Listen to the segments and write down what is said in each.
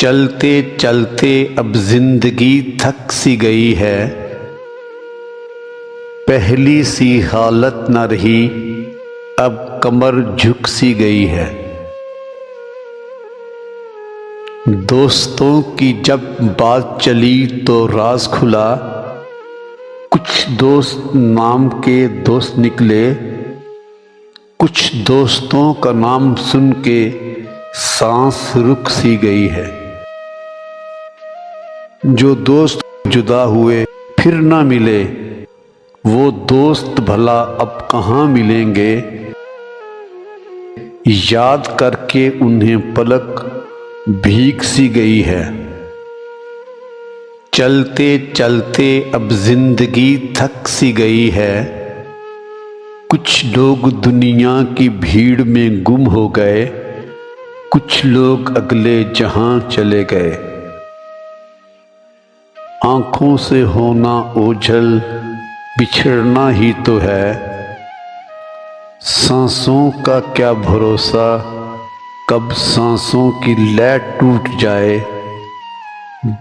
चलते चलते अब जिंदगी थक सी गई है, पहली सी हालत न रही, अब कमर झुक सी गई है। दोस्तों की जब बात चली तो राज खुला, कुछ दोस्त नाम के दोस्त निकले, कुछ दोस्तों का नाम सुन के सांस रुक सी गई है। जो दोस्त जुदा हुए फिर ना मिले, वो दोस्त भला अब कहाँ मिलेंगे। याद करके उन्हें पलक भीग सी गई है। चलते चलते अब जिंदगी थक सी गई है, कुछ लोग दुनिया की भीड़ में गुम हो गए, कुछ लोग अगले जहां चले गए। आंखों से होना ओझल बिछड़ना ही तो है, सांसों का क्या भरोसा कब सांसों की लय टूट जाए।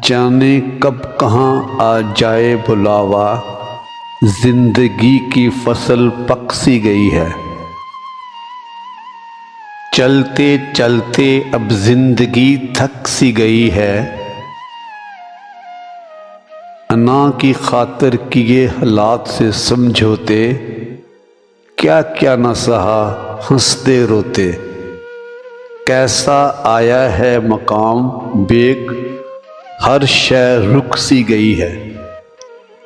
जाने कब कहाँ आ जाए बुलावा, जिंदगी की फसल पक सी गई है। चलते चलते अब जिंदगी थक सी गई है, अना की खातिर किए हालात से समझौते, क्या क्या न सहा हंसते रोते। कैसा आया है मकाम बेग, हर शय रुक सी गई है।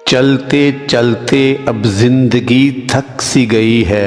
चलते चलते अब जिंदगी थक सी गई है,